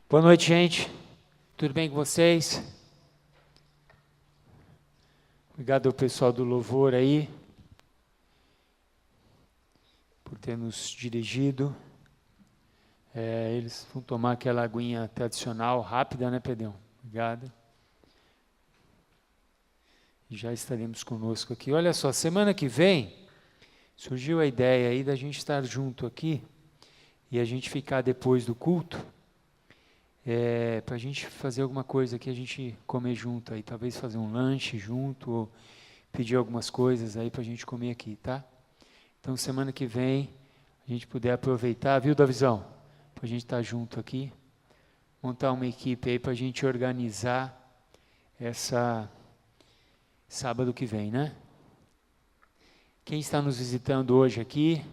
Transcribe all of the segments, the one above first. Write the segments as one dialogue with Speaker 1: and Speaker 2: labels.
Speaker 1: Boa noite, gente. Tudo bem com vocês? Obrigado ao pessoal do Louvor aí por ter nos dirigido. Eles vão tomar aquela aguinha tradicional, rápida, né, Pedrão? Obrigado. E já estaremos conosco aqui. Olha só, semana que vem surgiu a ideia aí da gente estar junto aqui e a gente ficar depois do culto. Para a gente fazer alguma coisa aqui, a gente comer junto aí, talvez fazer um lanche junto, ou pedir algumas coisas aí para a gente comer aqui, tá? Então, semana que vem, a gente puder aproveitar, viu, Davizão? Para a gente estar junto aqui, montar uma equipe aí para a gente organizar essa sábado que vem, né? Quem está nos visitando hoje aqui?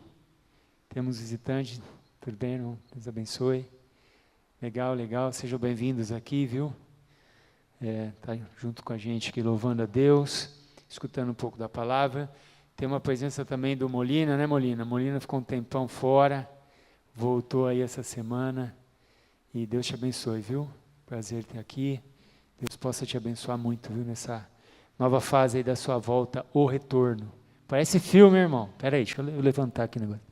Speaker 1: Temos visitante, tudo bem, não? Deus abençoe. Legal, legal, sejam bem-vindos aqui, viu? Tá junto com a gente aqui louvando a Deus, escutando um pouco da palavra. Tem uma presença também do Molina, né, Molina? Molina ficou um tempão fora, voltou aí essa semana e Deus te abençoe, viu? Prazer ter aqui. Deus possa te abençoar muito, viu? Nessa nova fase aí da sua volta, o retorno. Parece filme, irmão. Espera aí, deixa eu levantar aqui o negócio.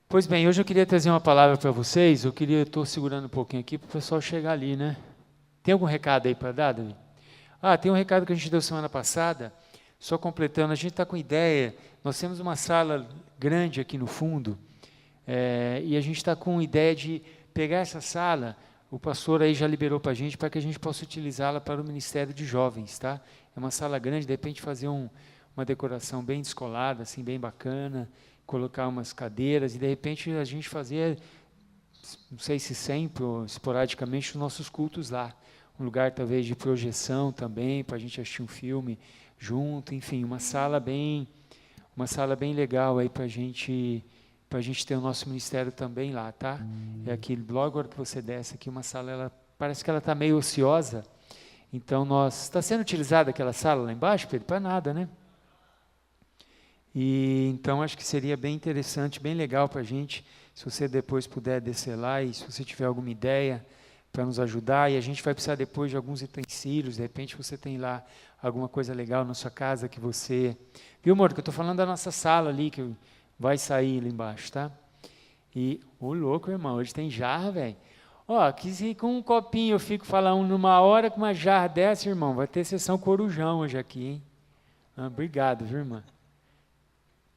Speaker 1: Pois bem, hoje eu queria trazer uma palavra para vocês. Eu estou segurando um pouquinho aqui para o pessoal chegar ali, né? Tem algum recado aí para dar, Davi? Tem um recado que a gente deu semana passada, só completando, a gente está com ideia, nós temos uma sala grande aqui no fundo, e a gente está com ideia de pegar essa sala, o pastor aí já liberou para a gente possa utilizá-la para o Ministério de Jovens, tá? É uma sala grande, de repente fazer uma decoração bem descolada, assim, bem bacana, colocar umas cadeiras e de repente a gente fazer, não sei se sempre ou esporadicamente, os nossos cultos lá. Um lugar talvez de projeção também, para a gente assistir um filme junto, enfim, uma sala bem legal aí para a gente ter o nosso ministério também lá, tá? É aqui, logo agora que você desce aqui, uma sala, parece que ela está meio ociosa, então está sendo utilizada aquela sala lá embaixo, Pedro? Para nada, né? E então acho que seria bem interessante, bem legal para a gente, se você depois puder descer lá e se você tiver alguma ideia para nos ajudar, e a gente vai precisar depois de alguns utensílios, de repente você tem lá alguma coisa legal na sua casa que você... Viu, amor, que eu estou falando da nossa sala ali, que vai sair lá embaixo, tá? E, louco, irmão, hoje tem jarra, velho. Que se com um copinho eu fico falando numa hora, com uma jarra dessa, irmão, vai ter sessão corujão hoje aqui, hein? Obrigado, viu, irmã?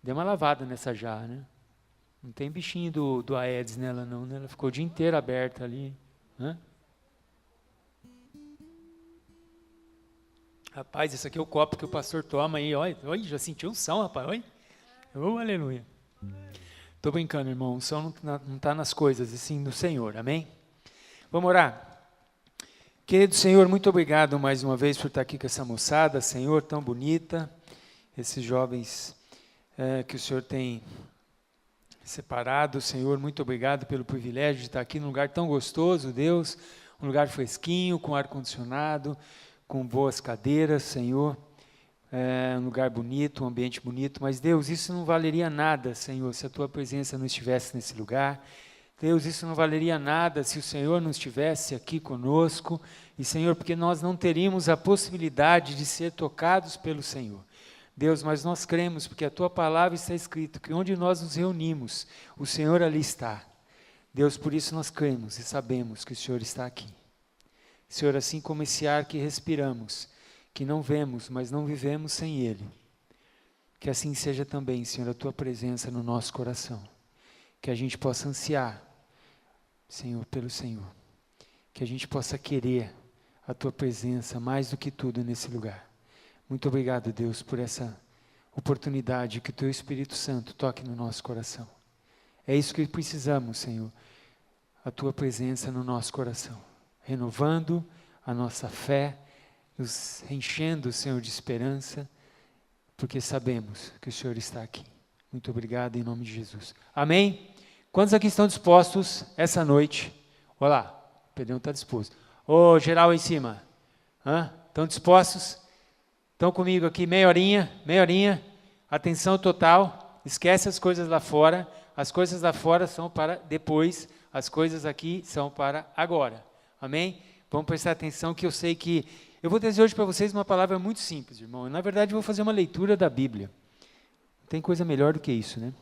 Speaker 1: Deu uma lavada nessa jarra, né? Não tem bichinho do Aedes nela, não, né? Ela ficou o dia inteiro aberta ali. Rapaz, esse aqui é o copo que o pastor toma aí. Olha, já sentiu unção, rapaz. Olha. Aleluia. Estou brincando, irmão. Unção não está nas coisas, e sim no Senhor. Amém? Vamos orar. Querido Senhor, muito obrigado mais uma vez por estar aqui com essa moçada, Senhor, tão bonita. Esses jovens que o Senhor tem separado, Senhor, muito obrigado pelo privilégio de estar aqui num lugar tão gostoso, Deus, um lugar fresquinho, com ar-condicionado, com boas cadeiras, Senhor, um lugar bonito, um ambiente bonito, mas Deus, isso não valeria nada, Senhor, se a Tua presença não estivesse nesse lugar. Deus, isso não valeria nada se o Senhor não estivesse aqui conosco, e Senhor, porque nós não teríamos a possibilidade de ser tocados pelo Senhor. Deus, mas nós cremos, porque a Tua palavra está escrito, que onde nós nos reunimos, o Senhor ali está. Deus, por isso nós cremos e sabemos que o Senhor está aqui. Senhor, assim como esse ar que respiramos, que não vemos, mas não vivemos sem Ele, que assim seja também, Senhor, a Tua presença no nosso coração, que a gente possa ansiar, Senhor, pelo Senhor, que a gente possa querer a Tua presença mais do que tudo nesse lugar. Muito obrigado, Deus, por essa oportunidade que o Teu Espírito Santo toque no nosso coração. É isso que precisamos, Senhor, a Tua presença no nosso coração, renovando a nossa fé, nos enchendo, Senhor, de esperança, porque sabemos que o Senhor está aqui. Muito obrigado, em nome de Jesus. Amém? Quantos aqui estão dispostos essa noite? Olha lá, o Pedrão está disposto. Geral aí em cima. Estão dispostos? Estão comigo aqui meia horinha, atenção total, esquece as coisas lá fora, as coisas lá fora são para depois, as coisas aqui são para agora. Amém? Vamos prestar atenção que eu sei que... Eu vou trazer hoje para vocês uma palavra muito simples, irmão. Na verdade, eu vou fazer uma leitura da Bíblia. Não tem coisa melhor do que isso, né?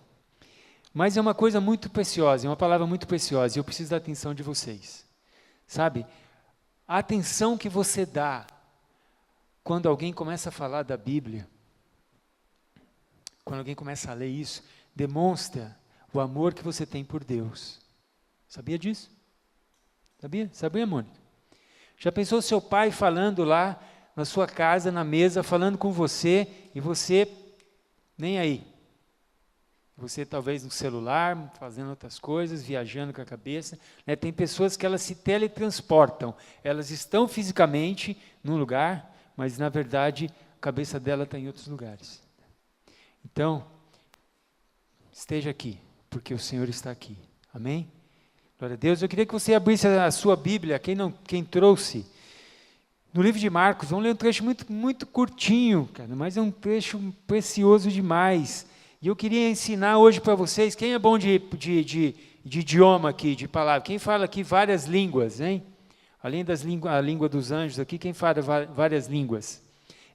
Speaker 1: Mas é uma coisa muito preciosa, é uma palavra muito preciosa, e eu preciso da atenção de vocês. Sabe? A atenção que você dá quando alguém começa a falar da Bíblia, quando alguém começa a ler isso, demonstra o amor que você tem por Deus. Sabia disso? Sabia? Sabia, Mônica? Já pensou seu pai falando lá na sua casa, na mesa, falando com você, e você nem aí? Você talvez no celular, fazendo outras coisas, viajando com a cabeça. Né? Tem pessoas que elas se teletransportam. Elas estão fisicamente num lugar, mas na verdade a cabeça dela está em outros lugares. Então, esteja aqui, porque o Senhor está aqui. Amém? Glória a Deus. Eu queria que você abrisse a sua Bíblia, quem trouxe, no livro de Marcos. Vamos ler um trecho muito curtinho, cara, mas é um trecho precioso demais. E eu queria ensinar hoje para vocês, quem é bom de idioma aqui, de palavra? Quem fala aqui várias línguas, hein? Além a língua dos anjos aqui, quem fala várias línguas?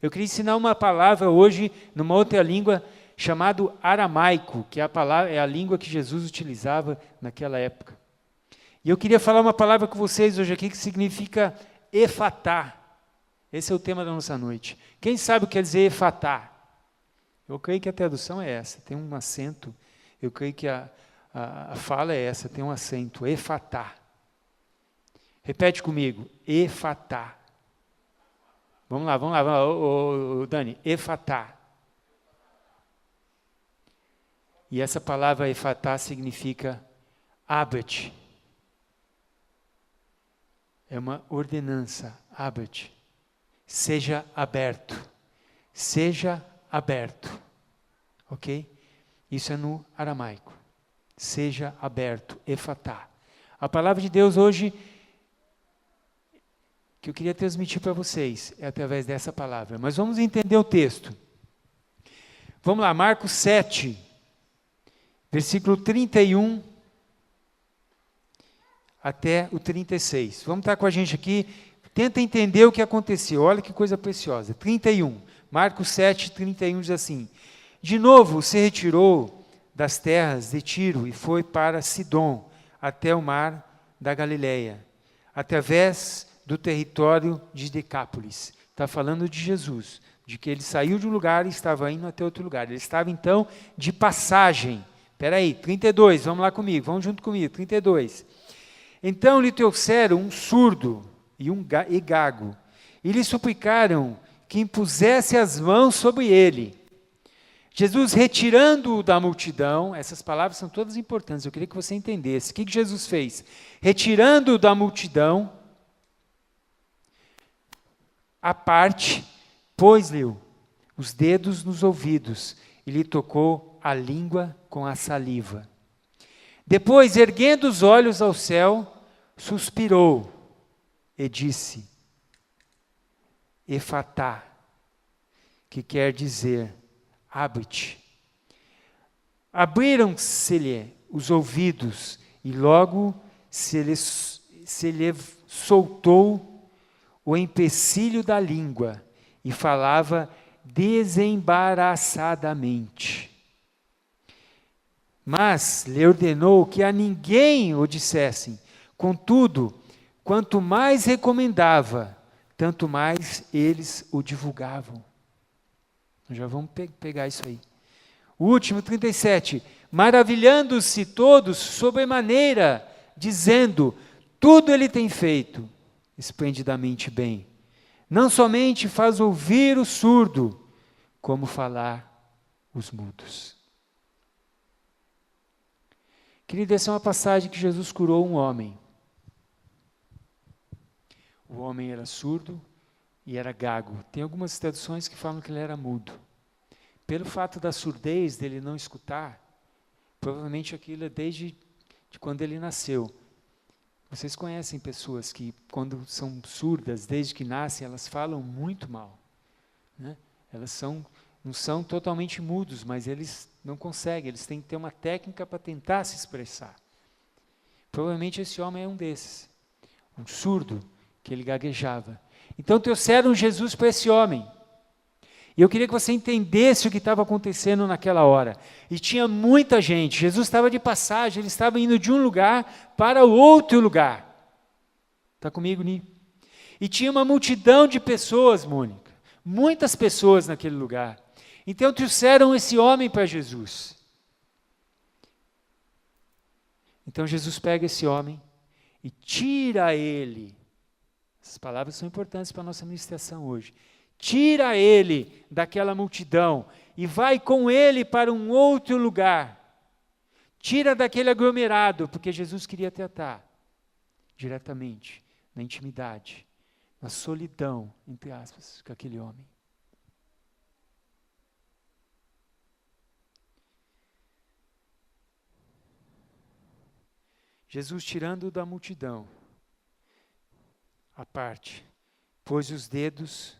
Speaker 1: Eu queria ensinar uma palavra hoje, numa outra língua, chamado aramaico, que é a língua que Jesus utilizava naquela época. E eu queria falar uma palavra com vocês hoje aqui, que significa efatá. Esse é o tema da nossa noite. Quem sabe o que quer dizer efatá? Eu creio que a tradução é essa, tem um acento. Eu creio que a fala é essa, tem um acento, efatá. Repete comigo, efatá. Vamos lá, Dani, efatá. E essa palavra efatá significa abre-te. É uma ordenança, abre-te. Seja aberto. Seja aberto. Ok? Isso é no aramaico. Seja aberto, efatá. A palavra de Deus hoje, que eu queria transmitir para vocês, é através dessa palavra. Mas vamos entender o texto. Vamos lá, Marcos 7, versículo 31 até o 36. Vamos estar com a gente aqui. Tenta entender o que aconteceu. Olha que coisa preciosa. 31. Marcos 7, 31 diz assim: De novo se retirou das terras de Tiro e foi para Sidom, até o mar da Galileia, através do território de Decápolis. Está falando de Jesus, de que ele saiu de um lugar e estava indo até outro lugar. Ele estava então de passagem. Espera aí, 32, vamos lá comigo, vamos junto comigo, 32. Então lhe trouxeram um surdo e gago, e lhe suplicaram que impusesse as mãos sobre ele. Jesus, retirando-o da multidão, essas palavras são todas importantes, eu queria que você entendesse. O que Jesus fez? Retirando-o da multidão, à parte, pôs-lhe os dedos nos ouvidos e lhe tocou a língua com a saliva. Depois, erguendo os olhos ao céu, suspirou e disse: Efatá, que quer dizer, abre-te. Abriram-se-lhe os ouvidos e logo se lhe soltou o empecilho da língua e falava desembaraçadamente. Mas lhe ordenou que a ninguém o dissessem. Contudo, quanto mais recomendava, tanto mais eles o divulgavam. Já vamos pegar isso aí. O último, 37. Maravilhando-se todos sobremaneira, dizendo: tudo ele tem feito esplendidamente bem. Não somente faz ouvir o surdo, como falar os mudos. Querido, essa é uma passagem que Jesus curou um homem. O homem era surdo e era gago. Tem algumas traduções que falam que ele era mudo. Pelo fato da surdez dele não escutar, provavelmente aquilo é desde quando ele nasceu. Vocês conhecem pessoas que, quando são surdas, desde que nascem, elas falam muito mal. Né? Elas são não são totalmente mudos, mas eles não conseguem, eles têm que ter uma técnica para tentar se expressar. Provavelmente esse homem é um desses, um surdo, que ele gaguejava. Então trouxeram Jesus para esse homem. E eu queria que você entendesse o que estava acontecendo naquela hora. E tinha muita gente, Jesus estava de passagem, ele estava indo de um lugar para o outro lugar. Está comigo, Ni? E tinha uma multidão de pessoas, Mônica, muitas pessoas naquele lugar. Então trouxeram esse homem para Jesus. Então Jesus pega esse homem e tira ele. Essas palavras são importantes para a nossa ministração hoje. Tira ele daquela multidão e vai com ele para um outro lugar. Tira daquele aglomerado, porque Jesus queria tratar diretamente, na intimidade, na solidão, entre aspas, com aquele homem. Jesus, tirando da multidão, à parte, pôs os dedos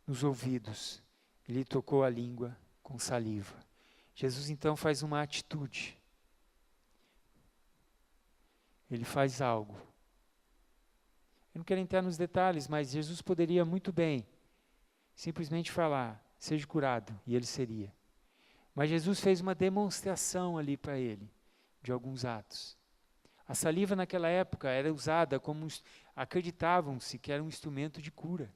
Speaker 1: nos ouvidos, e lhe tocou a língua com saliva. Jesus então faz uma atitude. Ele faz algo. Eu não quero entrar nos detalhes, mas Jesus poderia muito bem simplesmente falar, seja curado, e ele seria. Mas Jesus fez uma demonstração ali para ele, de alguns atos. A saliva naquela época era usada como, acreditavam-se que era um instrumento de cura.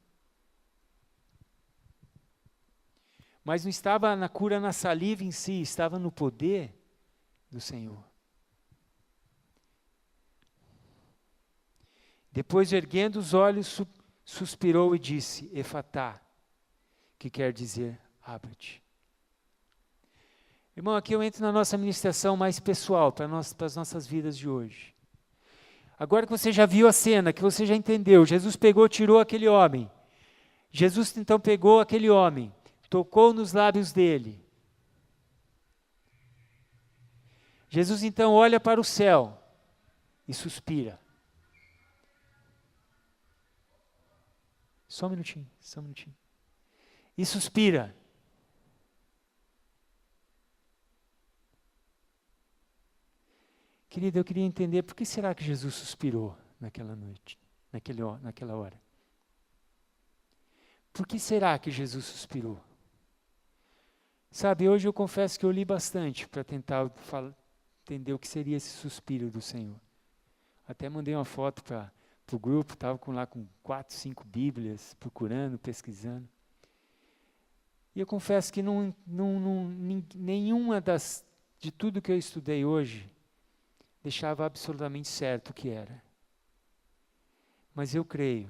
Speaker 1: Mas não estava na cura na saliva em si, estava no poder do Senhor. Depois, erguendo os olhos, suspirou e disse, Efatá, que quer dizer, abre-te. Irmão, aqui eu entro na nossa ministração mais pessoal, para as nossas vidas de hoje. Agora que você já viu a cena, que você já entendeu, Jesus pegou, tirou aquele homem. Jesus então pegou aquele homem, tocou nos lábios dele. Jesus então olha para o céu e suspira. Só um minutinho, só um minutinho. E suspira. Querida, eu queria entender por que será que Jesus suspirou naquela noite, naquela hora? Por que será que Jesus suspirou? Sabe, hoje eu confesso que eu li bastante para tentar entender o que seria esse suspiro do Senhor. Até mandei uma foto para o grupo, estava lá com 4, 5 Bíblias, procurando, pesquisando. E eu confesso que nenhuma de tudo que eu estudei hoje deixava absolutamente certo o que era. Mas eu creio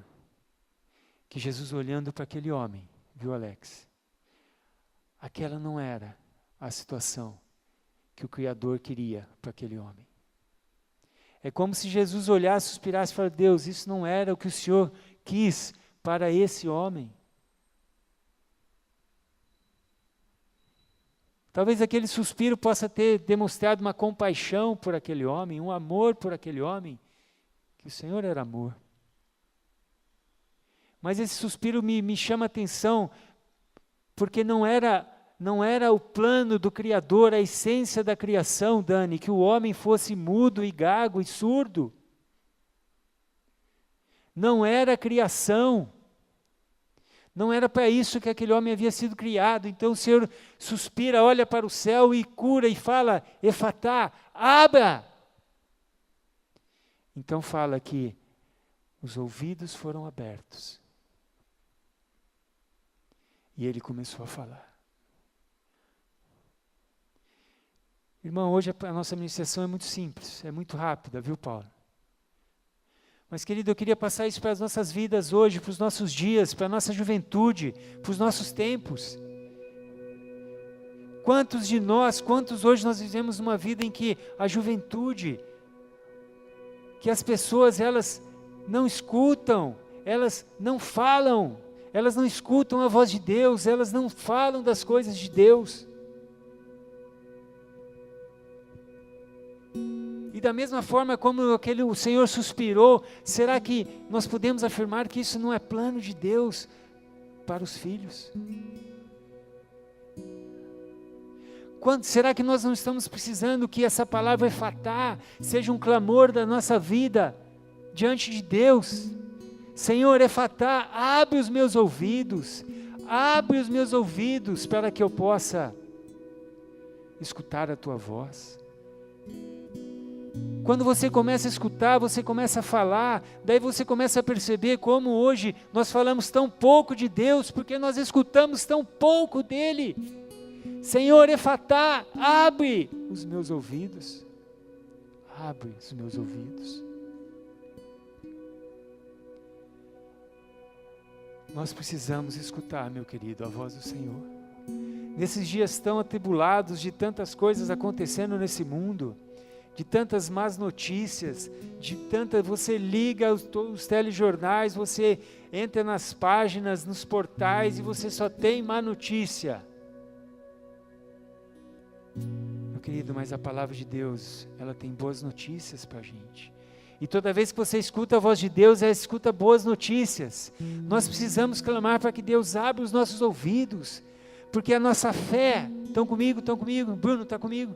Speaker 1: que Jesus, olhando para aquele homem, viu, Alex? Aquela não era a situação que o Criador queria para aquele homem. É como se Jesus olhasse, suspirasse e falasse, Deus, isso não era o que o Senhor quis para esse homem. Talvez aquele suspiro possa ter demonstrado uma compaixão por aquele homem, um amor por aquele homem, que o Senhor era amor. Mas esse suspiro me chama a atenção, porque não era o plano do Criador, a essência da criação, Dani, que o homem fosse mudo e gago e surdo. Não era a criação. Não era para isso que aquele homem havia sido criado. Então o Senhor suspira, olha para o céu e cura e fala, Efatá, abra! Então fala que os ouvidos foram abertos. E ele começou a falar. Irmão, hoje a nossa ministração é muito simples, é muito rápida, viu, Paulo? Mas, querido, eu queria passar isso para as nossas vidas hoje, para os nossos dias, para a nossa juventude, para os nossos tempos. Quantos hoje nós vivemos uma vida em que a juventude, que as pessoas, elas não escutam, elas não falam, elas não escutam a voz de Deus, elas não falam das coisas de Deus. E da mesma forma como o Senhor suspirou, será que nós podemos afirmar que isso não é plano de Deus para os filhos? Será que nós não estamos precisando que essa palavra efatá seja um clamor da nossa vida diante de Deus? Senhor, efatá, abre os meus ouvidos para que eu possa escutar a tua voz. Quando você começa a escutar, você começa a falar, daí você começa a perceber como hoje nós falamos tão pouco de Deus, porque nós escutamos tão pouco dEle. Senhor, efatá, abre os meus ouvidos. Abre os meus ouvidos. Nós precisamos escutar, meu querido, a voz do Senhor. Nesses dias tão atribulados, de tantas coisas acontecendo nesse mundo, de tantas más notícias, você liga os telejornais, você entra nas páginas, nos portais e você só tem má notícia. Meu querido, mas a palavra de Deus, ela tem boas notícias para a gente. E toda vez que você escuta a voz de Deus, ela escuta boas notícias. Nós precisamos clamar para que Deus abra os nossos ouvidos, porque a nossa fé, estão comigo, Bruno está comigo?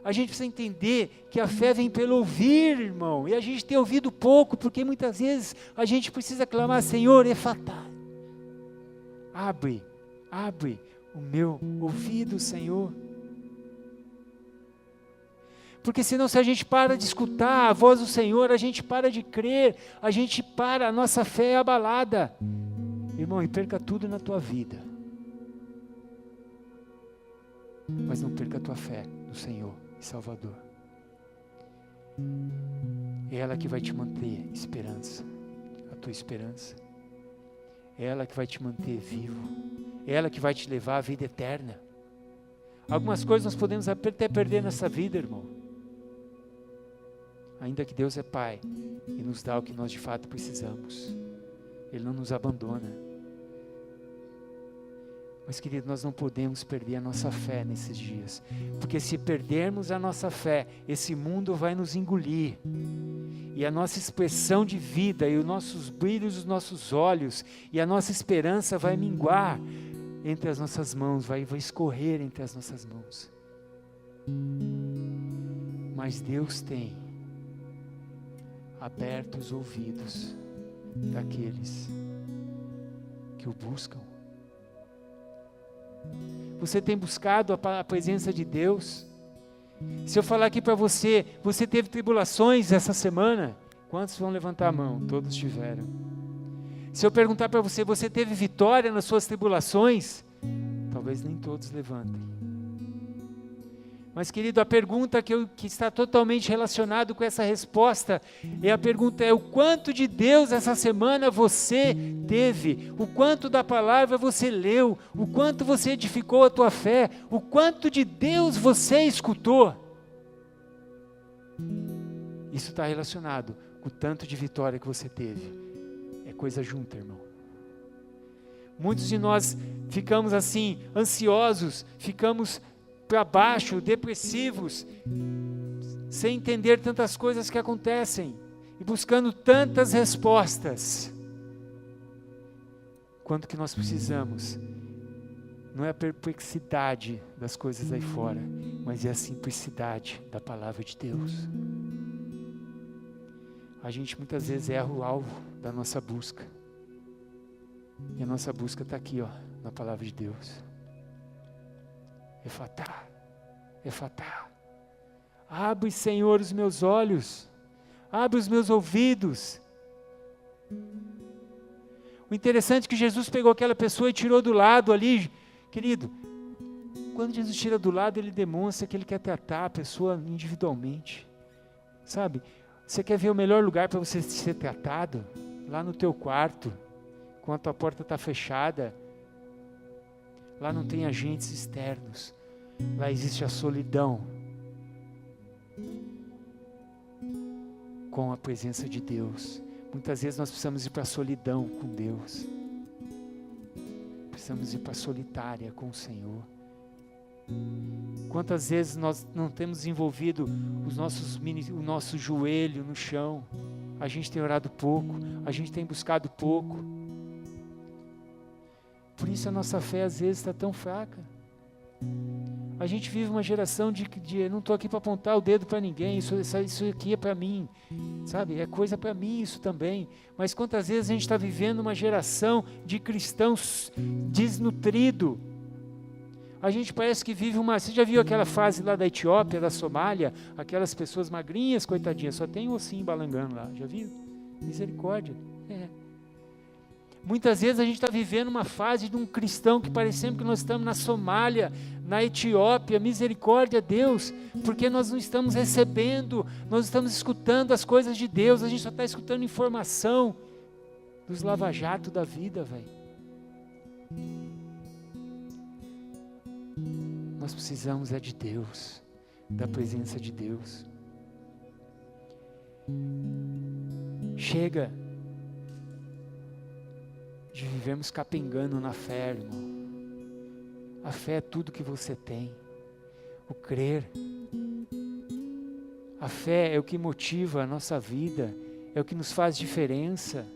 Speaker 1: A gente precisa entender que a fé vem pelo ouvir, irmão, e a gente tem ouvido pouco, porque muitas vezes a gente precisa clamar, Senhor, efatá, abre o meu ouvido, Senhor. Porque senão, se a gente para de escutar a voz do Senhor, a gente para de crer, a nossa fé é abalada. Irmão, e perca tudo na tua vida, mas não perca a tua fé no Senhor e Salvador. É ela que vai te manter esperança, a tua esperança. É ela que vai te manter vivo. É ela que vai te levar à vida eterna. Algumas coisas nós podemos até perder nessa vida, irmão. Ainda que Deus é Pai e nos dá o que nós de fato precisamos. Ele não nos abandona. Mas, querido, nós não podemos perder a nossa fé nesses dias. Porque se perdermos a nossa fé, esse mundo vai nos engolir. E a nossa expressão de vida, e os nossos brilhos dos nossos olhos, e a nossa esperança vai minguar entre as nossas mãos, vai escorrer entre as nossas mãos. Mas Deus tem aberto os ouvidos daqueles que o buscam. Você tem buscado a presença de Deus? Se eu falar aqui para você, você teve tribulações essa semana? Quantos vão levantar a mão? Todos tiveram. Se eu perguntar para você, você teve vitória nas suas tribulações? Talvez nem todos levantem. Mas, querido, a pergunta que está totalmente relacionada com essa resposta, a pergunta é: o quanto de Deus essa semana você teve? O quanto da palavra você leu? O quanto você edificou a tua fé? O quanto de Deus você escutou? Isso está relacionado com o tanto de vitória que você teve. É coisa junta, irmão. Muitos de nós ficamos assim, ansiosos, ficamos para baixo, depressivos, sem entender tantas coisas que acontecem e buscando tantas respostas. Quanto que nós precisamos não é a perplexidade das coisas aí fora, mas é a simplicidade da palavra de Deus. A gente muitas vezes erra o alvo da nossa busca, e a nossa busca está aqui, na palavra de Deus. Efatá, efatá. Abre, Senhor, os meus olhos, abre os meus ouvidos. O interessante é que Jesus pegou aquela pessoa e tirou do lado ali, querido. Quando Jesus tira do lado, ele demonstra que ele quer tratar a pessoa individualmente, sabe? Você quer ver o melhor lugar para você ser tratado? Lá no teu quarto, quando a porta está fechada. Lá não tem agentes externos. Lá existe a solidão com a presença de Deus. Muitas vezes nós precisamos ir para a solidão com Deus. Precisamos ir para a solitária com o Senhor. Quantas vezes nós não temos desenvolvido o nosso joelho no chão? A gente tem orado pouco, a gente tem buscado pouco. Por isso a nossa fé às vezes está tão fraca. A gente vive uma geração de não estou aqui para apontar o dedo para ninguém, isso aqui é para mim, sabe? É coisa para mim isso também. Mas quantas vezes a gente está vivendo uma geração de cristãos desnutrido? A gente parece que vive você já viu aquela fase lá da Etiópia, da Somália, aquelas pessoas magrinhas, coitadinhas, só tem o ossinho balangando lá, já viu? Misericórdia. Muitas vezes a gente está vivendo uma fase de um cristão que parecemos que nós estamos na Somália, na Etiópia, misericórdia Deus, porque nós não estamos recebendo, nós estamos escutando as coisas de Deus, a gente só está escutando informação dos lava-jato da vida, velho. Nós precisamos de Deus, da presença de Deus. Chega de vivermos capengando na fé, irmão. A fé é tudo que você tem. O crer. A fé é o que motiva a nossa vida, é o que nos faz diferença.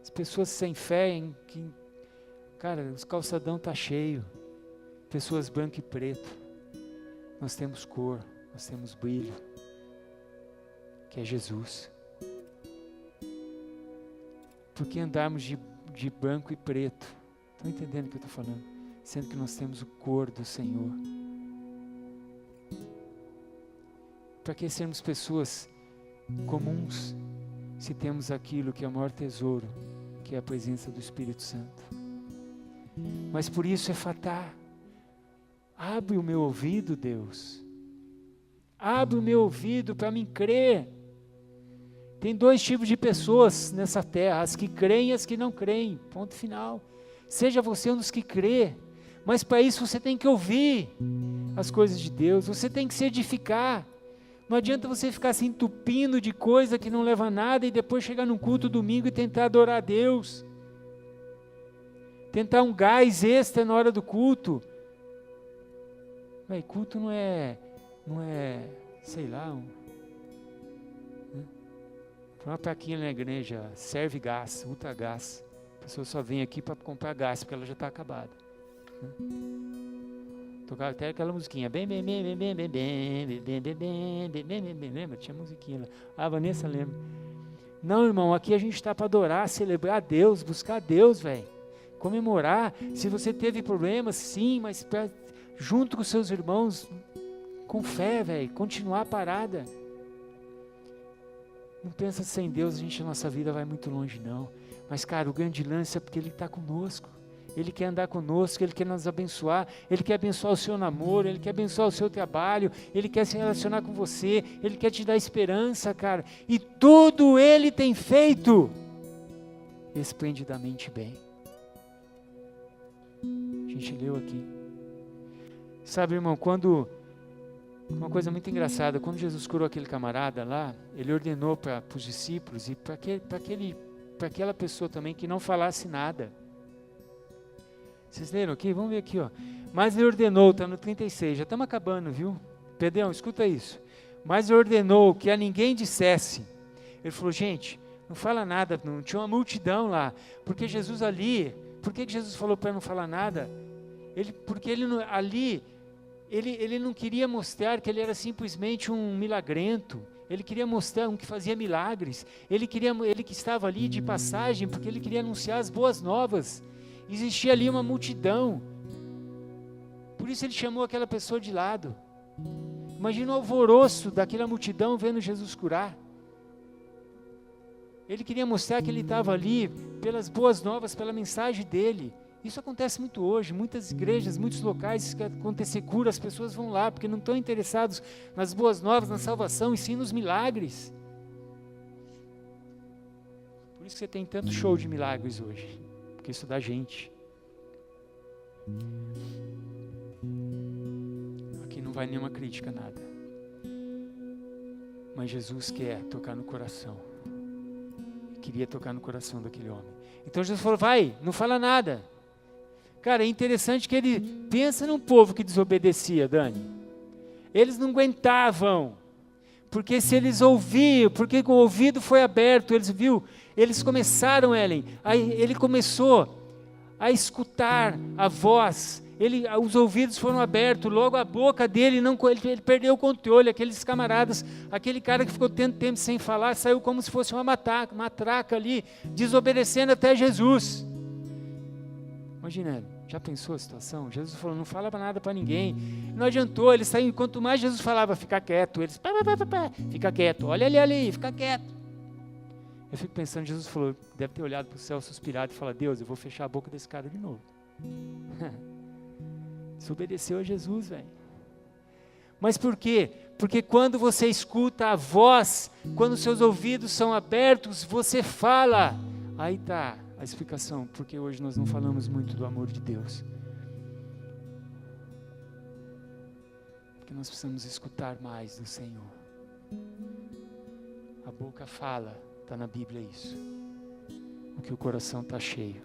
Speaker 1: As pessoas sem fé, cara, os calçadão tá cheio. Pessoas branco e preto. Nós temos cor, nós temos brilho, que é Jesus. Por que andarmos de branco e preto? Estão entendendo o que eu estou falando? Sendo que nós temos o cor do Senhor. Para que sermos pessoas comuns, se temos aquilo que é o maior tesouro, que é a presença do Espírito Santo? Mas por isso é fatar. Abre o meu ouvido, Deus. Abre o meu ouvido para mim crer. Tem dois tipos de pessoas nessa terra, as que creem e as que não creem, ponto final. Seja você um dos que crê, mas para isso você tem que ouvir as coisas de Deus, você tem que se edificar. Não adianta você ficar se entupindo de coisa que não leva a nada e depois chegar num culto domingo e tentar adorar a Deus. Tentar um gás extra na hora do culto. Culto não é, sei lá, uma plaquinha na igreja, serve gás, ultra gás. A pessoa só vem aqui para comprar gás, porque ela já está acabada. Tocava até aquela musiquinha, bem, lembra? Tinha musiquinha lá. A Vanessa lembra. Não, irmão, aqui a gente está para adorar, celebrar a Deus, buscar a Deus, velho. Comemorar. Se você teve problemas, sim, mas junto com seus irmãos, com fé, velho, continuar a parada. Não pensa sem Deus, a nossa vida vai muito longe, não. Mas, cara, o grande lance é porque Ele está conosco. Ele quer andar conosco, Ele quer nos abençoar, Ele quer abençoar o seu namoro, Ele quer abençoar o seu trabalho, Ele quer se relacionar com você, Ele quer te dar esperança, cara. E tudo Ele tem feito esplendidamente bem. A gente leu aqui. Sabe, irmão, uma coisa muito engraçada, quando Jesus curou aquele camarada lá, Ele ordenou para os discípulos e para aquela pessoa também que não falasse nada. Vocês leram aqui? Vamos ver aqui, ó. Mas Ele ordenou, está no 36, já estamos acabando, viu? Pedrão, escuta isso. Mas Ele ordenou que a ninguém dissesse. Ele falou, gente, não fala nada, não tinha uma multidão lá. Porque Jesus ali, por que Jesus falou para não falar nada? Porque ele não queria mostrar que ele era simplesmente um milagrento. Ele queria mostrar um que fazia milagres. Ele que estava ali de passagem, porque ele queria anunciar as boas novas. Existia ali uma multidão. Por isso ele chamou aquela pessoa de lado. Imagina o alvoroço daquela multidão vendo Jesus curar. Ele queria mostrar que ele estava ali pelas boas novas, pela mensagem dele. Isso acontece muito hoje, muitas igrejas, muitos locais que acontecer cura, as pessoas vão lá, porque não estão interessados nas boas novas, na salvação, e sim nos milagres. Por isso que você tem tanto show de milagres hoje, porque isso dá gente. Aqui não vai nenhuma crítica, nada. Mas Jesus quer tocar no coração. Queria tocar no coração daquele homem. Então Jesus falou, vai, não fala nada. Cara, é interessante que ele pensa num povo que desobedecia, Dani. Eles não aguentavam, porque se eles ouviam, porque o ouvido foi aberto, eles começaram, Ellen, aí ele começou a escutar a voz,
Speaker 2: os ouvidos foram abertos, logo a boca dele, ele perdeu o controle. Aqueles camaradas, aquele cara que ficou tanto tempo sem falar, saiu como se fosse uma matraca ali, desobedecendo até Jesus. Imagina, já pensou a situação? Jesus falou, não fala nada para ninguém. Não adiantou, eles saíram, quanto mais Jesus falava, fica quieto, eles, fica quieto, olha ali, fica quieto. Eu fico pensando, Jesus falou, deve ter olhado para o céu, suspirado e falado, Deus, eu vou fechar a boca desse cara de novo. Desobedeceu a Jesus, velho. Mas por quê? Porque quando você escuta a voz, quando seus ouvidos são abertos, você fala. Aí está a explicação, porque hoje nós não falamos muito do amor de Deus. Porque nós precisamos escutar mais do Senhor. A boca fala, está na Bíblia isso. O que o coração está cheio.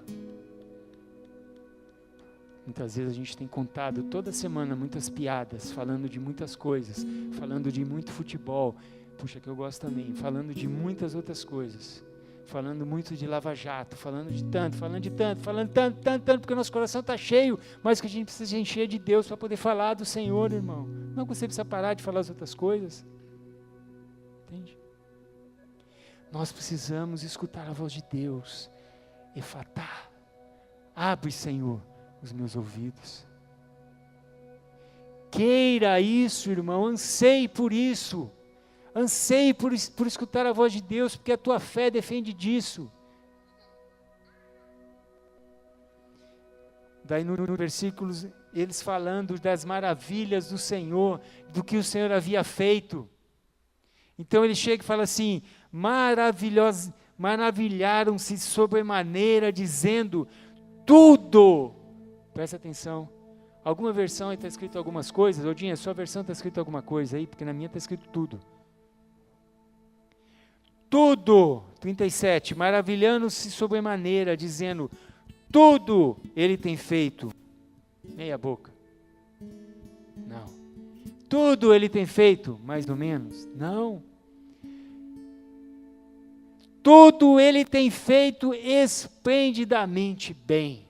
Speaker 2: Muitas vezes a gente tem contado toda semana muitas piadas, falando de muitas coisas, falando de muito futebol, puxa que eu gosto também, falando de muitas outras coisas, falando muito de Lava Jato, falando de tanto, porque o nosso coração está cheio, mas que a gente precisa encher de Deus para poder falar do Senhor, irmão. Não que você precisa parar de falar as outras coisas, entende? Nós precisamos escutar a voz de Deus, Efatá, abre, Senhor, os meus ouvidos. Queira isso, irmão, anseie por isso. Anseie por escutar a voz de Deus, porque a tua fé defende disso. Daí no versículo, eles falando das maravilhas do Senhor, do que o Senhor havia feito. Então ele chega e fala assim, maravilharam-se sobremaneira, dizendo, tudo. Presta atenção, alguma versão está escrito algumas coisas, Odinha, sua versão está escrito alguma coisa aí, porque na minha está escrito tudo. Tudo, 37, maravilhando-se sobremaneira, dizendo, tudo ele tem feito. Meia boca. Não. Tudo ele tem feito, mais ou menos. Não. Tudo ele tem feito esplendidamente bem.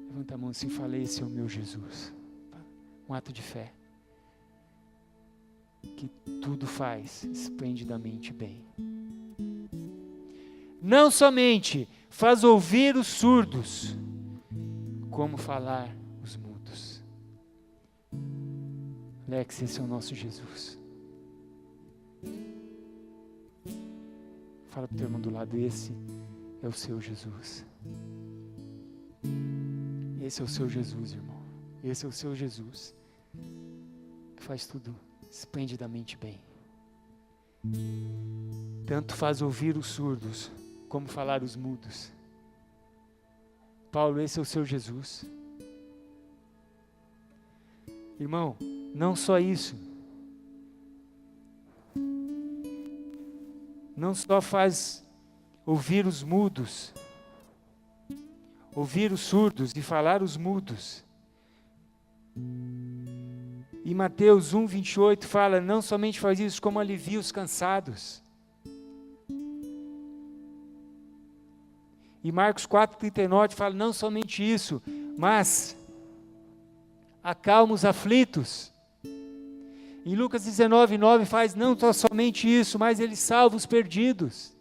Speaker 2: Levanta a mão assim e fala, esse é o meu Jesus. Um ato de fé. Que tudo faz esplendidamente bem. Não somente faz ouvir os surdos, como falar os mudos. Alex, esse é o nosso Jesus. Fala para o teu irmão do lado, esse é o seu Jesus. Esse é o seu Jesus, irmão. Esse é o seu Jesus. Que faz tudo esplendidamente bem. Tanto faz ouvir os surdos, como falar os mudos. Paulo, esse é o seu Jesus. Irmão, não só isso. Não só faz ouvir os mudos, ouvir os surdos e falar os mudos. E Mateus 1:28 fala, não somente faz isso, como alivia os cansados. E Marcos 4:39 fala, não somente isso, mas acalma os aflitos. Em Lucas 19:9 faz não somente isso, mas ele salva os perdidos.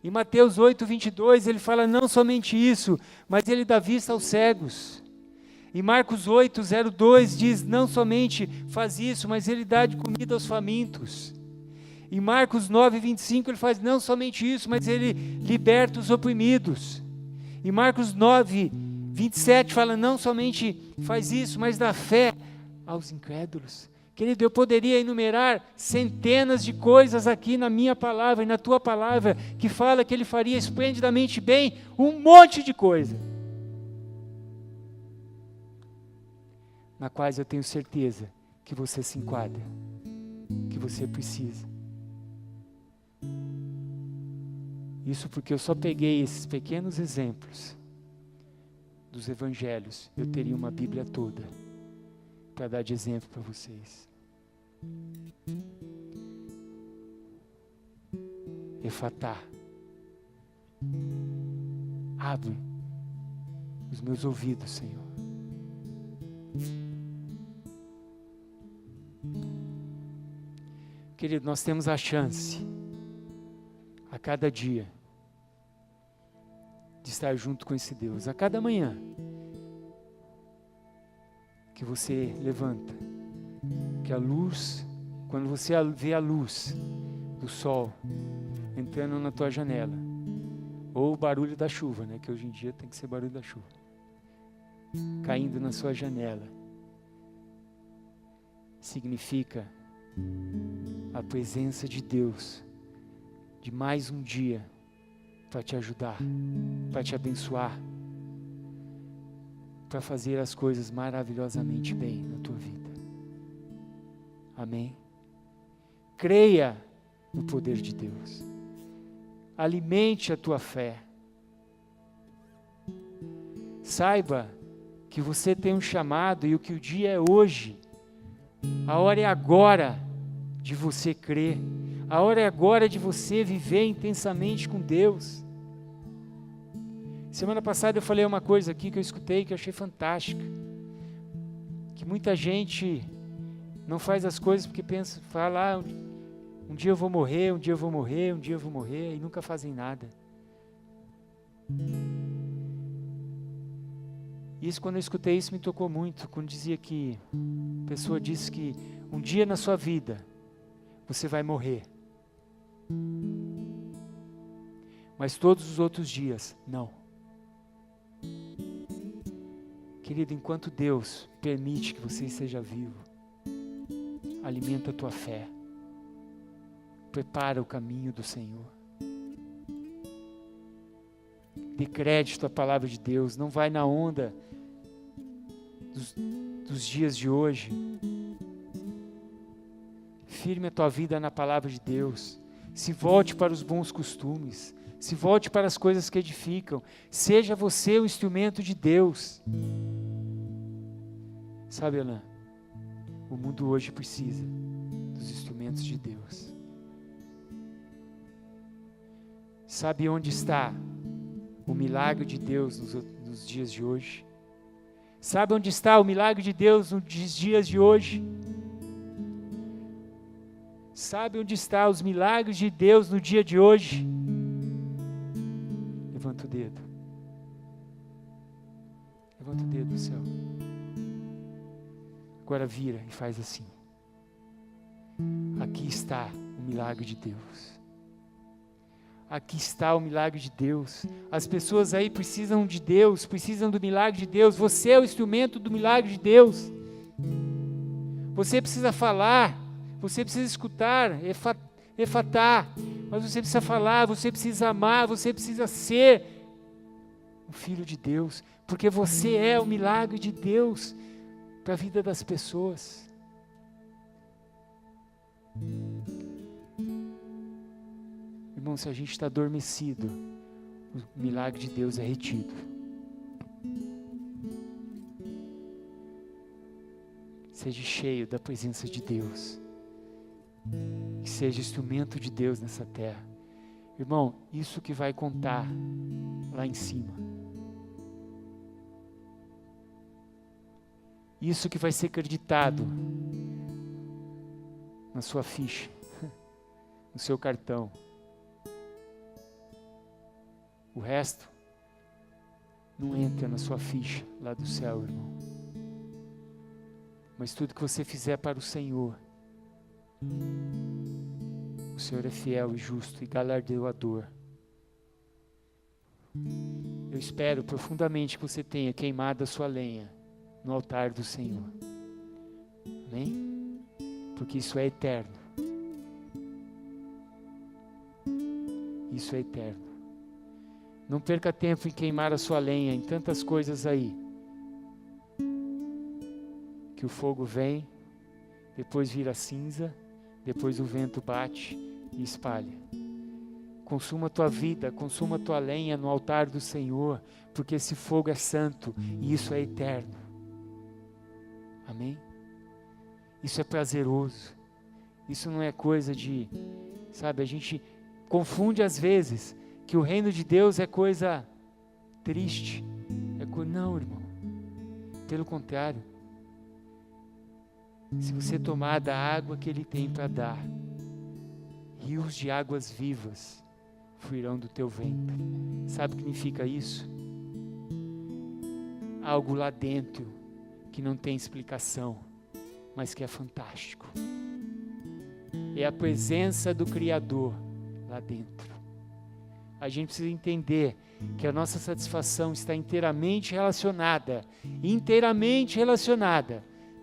Speaker 2: Em Mateus 8:22 ele fala não somente isso, mas ele dá vista aos cegos. Em Marcos 8:02 diz não somente faz isso, mas ele dá de comida aos famintos. Em Marcos 9:25 ele faz não somente isso, mas ele liberta os oprimidos. Em Marcos 9:27 fala não somente faz isso, mas dá fé aos incrédulos. Querido, eu poderia enumerar centenas de coisas aqui na minha palavra e na tua palavra, que fala que ele faria esplendidamente bem um monte de coisa, na quais eu tenho certeza que você se enquadra, que você precisa. Isso porque eu só peguei esses pequenos exemplos dos evangelhos, eu teria uma Bíblia toda para dar de exemplo para vocês. Efatá, Abre os meus ouvidos, Senhor. Querido, nós temos a chance, a cada dia, de estar junto com esse Deus. A cada manhã que você levanta, que a luz, quando você vê a luz do sol entrando na tua janela, ou o barulho da chuva, né, que hoje em dia tem que ser barulho da chuva, caindo na sua janela, significa a presença de Deus, de mais um dia, para te ajudar, para te abençoar, para fazer as coisas maravilhosamente bem na tua vida. Amém? Creia no poder de Deus. Alimente a tua fé. Saiba que você tem um chamado e que o dia é hoje. A hora é agora de você crer. A hora é agora de você viver intensamente com Deus. Semana passada eu falei uma coisa aqui que eu escutei que eu achei fantástica. Que muita gente não faz as coisas porque pensa, fala, um dia eu vou morrer, um dia eu vou morrer, um dia eu vou morrer, e nunca fazem nada. Isso, quando eu escutei isso, me tocou muito, quando dizia que, a pessoa disse que um dia na sua vida, você vai morrer. Mas todos os outros dias, não. Querido, enquanto Deus permite que você seja vivo, alimenta a tua fé. Prepara o caminho do Senhor. Dê crédito à palavra de Deus. Não vai na onda dos dias de hoje. Firme a tua vida na palavra de Deus. Se volte para os bons costumes. Se volte para as coisas que edificam. Seja você o instrumento de Deus. Sabe, Alain? O mundo hoje precisa dos instrumentos de Deus. Sabe onde está o milagre de Deus nos dias de hoje? Sabe onde está o milagre de Deus nos dias de hoje? Sabe onde estão os milagres de Deus no dia de hoje? Levanta o dedo. Levanta o dedo do céu. Agora vira e faz assim. Aqui está o milagre de Deus. Aqui está o milagre de Deus. As pessoas aí precisam de Deus, precisam do milagre de Deus. Você é o instrumento do milagre de Deus. Você precisa falar, você precisa escutar, efatar, mas você precisa falar, você precisa amar, você precisa ser um filho de Deus, porque você é o milagre de Deus para a vida das pessoas. Irmão, se a gente está adormecido, o milagre de Deus é retido. Seja cheio da presença de Deus. Que seja instrumento de Deus nessa terra. Irmão, isso que vai contar lá em cima. Isso que vai ser acreditado na sua ficha, no seu cartão. O resto não entra na sua ficha lá do céu, irmão. Mas tudo que você fizer para o Senhor, o Senhor é fiel e justo e galardoador. Eu espero profundamente que você tenha queimado a sua lenha no altar do Senhor. Amém? Porque isso é eterno. Isso é eterno. Não perca tempo em queimar a sua lenha em tantas coisas aí. Que o fogo vem, depois vira cinza, depois o vento bate e espalha. Consuma a tua vida, consuma a tua lenha no altar do Senhor, porque esse fogo é santo e isso é eterno. Amém? Isso é prazeroso. Isso não é coisa de, sabe, a gente confunde às vezes que o reino de Deus é coisa triste. Não, irmão. Pelo contrário. Se você tomar da água que Ele tem para dar, rios de águas vivas fluirão do teu ventre. Sabe o que significa isso? Algo lá dentro que não tem explicação, mas que é fantástico. É a presença do Criador lá dentro. A gente precisa entender que a nossa satisfação está inteiramente relacionada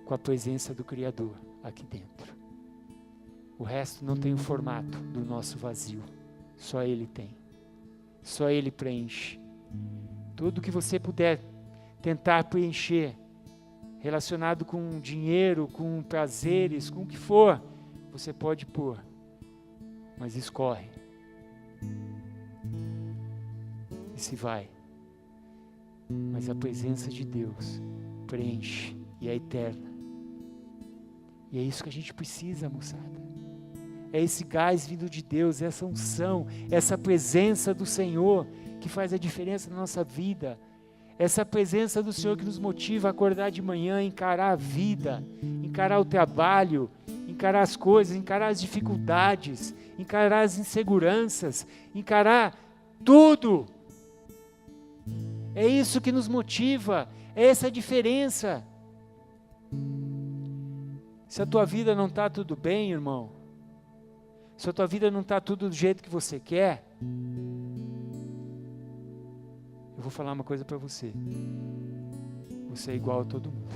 Speaker 2: com a presença do Criador aqui dentro. O resto não tem o formato do nosso vazio. Só Ele tem. Só Ele preenche. Tudo que você puder tentar preencher, relacionado com dinheiro, com prazeres, com o que for, você pode pôr. Mas escorre. E se vai. Mas a presença de Deus preenche e é eterna. E é isso que a gente precisa, moçada. É esse gás vindo de Deus, essa unção, essa presença do Senhor que faz a diferença na nossa vida. Essa presença do Senhor que nos motiva a acordar de manhã, encarar a vida, encarar o trabalho, encarar as coisas, encarar as dificuldades, encarar as inseguranças, encarar tudo. É isso que nos motiva, é essa a diferença. Se a tua vida não está tudo bem, irmão, se a tua vida não está tudo do jeito que você quer, eu vou falar uma coisa para você. Você é igual a todo mundo.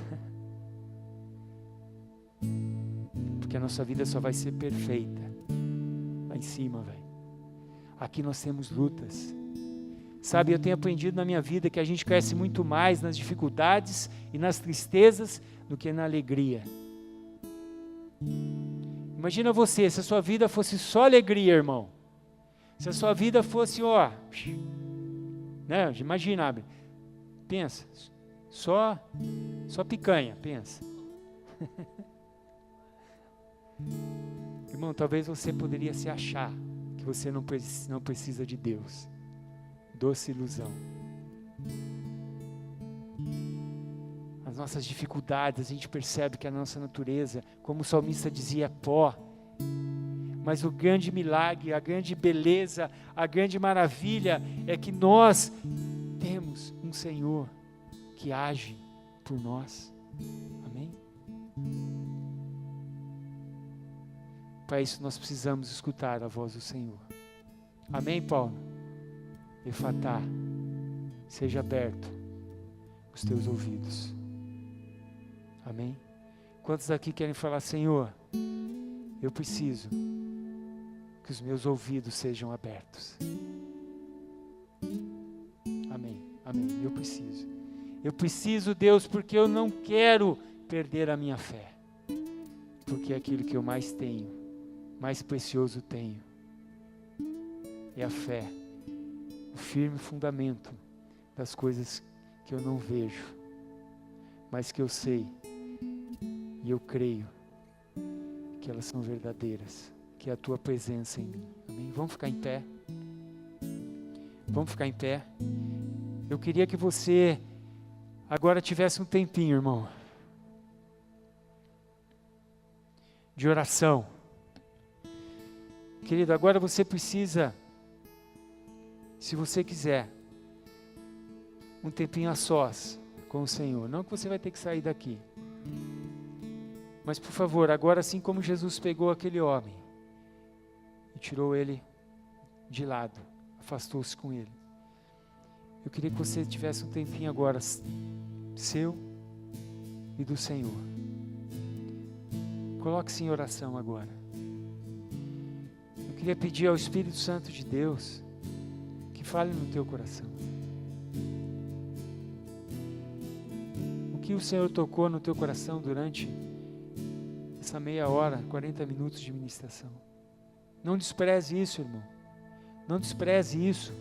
Speaker 2: Porque a nossa vida só vai ser perfeita lá em cima, velho. Aqui nós temos lutas. Sabe, eu tenho aprendido na minha vida que a gente cresce muito mais nas dificuldades e nas tristezas do que na alegria. Imagina você, se a sua vida fosse só alegria, irmão. Se a sua vida fosse, né? Imagina, pensa, só picanha, pensa. Irmão, talvez você poderia se achar que você não precisa de Deus. Doce ilusão. As nossas dificuldades, a gente percebe que a nossa natureza, como o salmista dizia, é pó. Mas o grande milagre, a grande beleza, a grande maravilha é que nós temos um Senhor que age por nós. Amém? Para isso nós precisamos escutar a voz do Senhor. Amém, Paulo? Efatá, seja aberto os teus ouvidos. Amém? Quantos aqui querem falar, Senhor, eu preciso que os meus ouvidos sejam abertos. Amém, amém, eu preciso. Eu preciso, Deus, porque eu não quero perder a minha fé. Porque é aquilo que eu mais tenho, mais precioso tenho, é a fé. O firme fundamento das coisas que eu não vejo, mas que eu sei e eu creio que elas são verdadeiras, que é a tua presença em mim. Amém? Vamos ficar em pé. Vamos ficar em pé. Eu queria que você agora tivesse um tempinho, irmão, de oração. Querido, agora você precisa, se você quiser, um tempinho a sós com o Senhor. Não que você vai ter que sair daqui. Mas, por favor, agora assim como Jesus pegou aquele homem e tirou ele de lado, afastou-se com ele. Eu queria que você tivesse um tempinho agora seu e do Senhor. Coloque-se em oração agora. Eu queria pedir ao Espírito Santo de Deus que fale no teu coração. O que o Senhor tocou no teu coração durante essa meia hora, 40 minutos de ministração. Não despreze isso, irmão. Não despreze isso.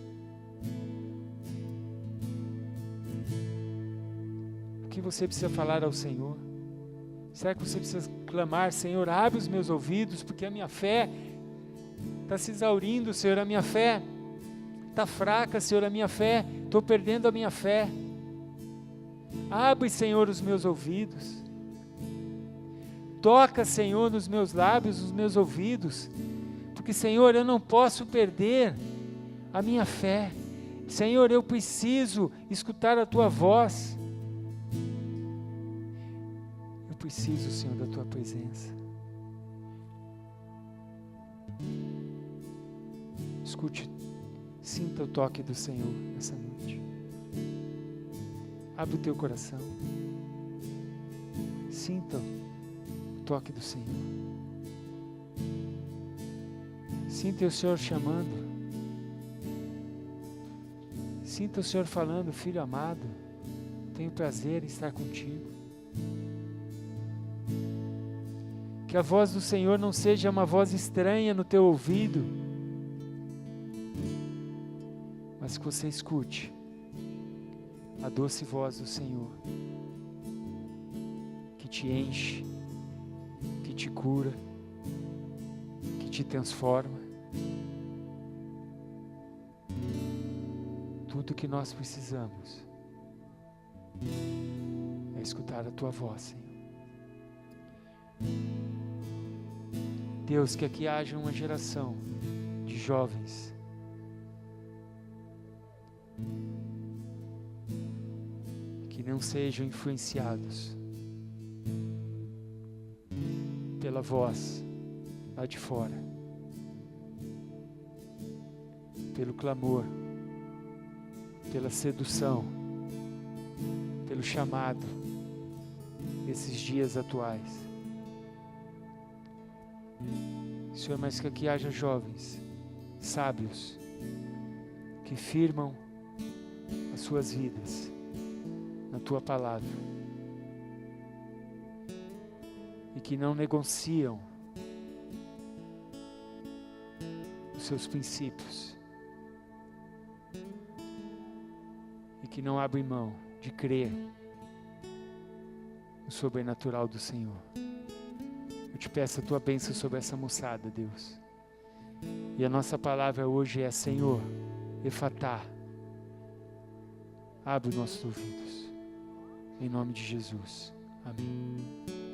Speaker 2: O que você precisa falar ao Senhor? Será que você precisa clamar, Senhor, abre os meus ouvidos, porque a minha fé está se exaurindo, Senhor, a minha fé está fraca, Senhor, a minha fé, estou perdendo a minha fé. Abre, Senhor, os meus ouvidos. Toca, Senhor, nos meus lábios, nos meus ouvidos, porque, Senhor, eu não posso perder a minha fé. Senhor, eu preciso escutar a Tua voz. Eu preciso, Senhor, da Tua presença. Escute, sinta o toque do Senhor nessa noite. Abre o teu coração. Sinta o toque do Senhor. Sinta o Senhor chamando. Sinta o Senhor falando: filho amado, tenho prazer em estar contigo. Que a voz do Senhor não seja uma voz estranha no teu ouvido, mas que você escute a doce voz do Senhor, que te enche, que te cura, que te transforma. Tudo que nós precisamos é escutar a Tua voz, Senhor. Deus, que aqui haja uma geração de jovens que não sejam influenciados pela voz lá de fora, pelo clamor, pela sedução, pelo chamado desses dias atuais. Senhor, mas que aqui haja jovens sábios que firmam as suas vidas na Tua palavra e que não negociam os seus princípios e que não abrem mão de crer no sobrenatural do Senhor. Eu te peço a Tua bênção sobre essa moçada, Deus. E a nossa palavra hoje é: Senhor, efatá, abre os nossos ouvidos. Em nome de Jesus. Amém.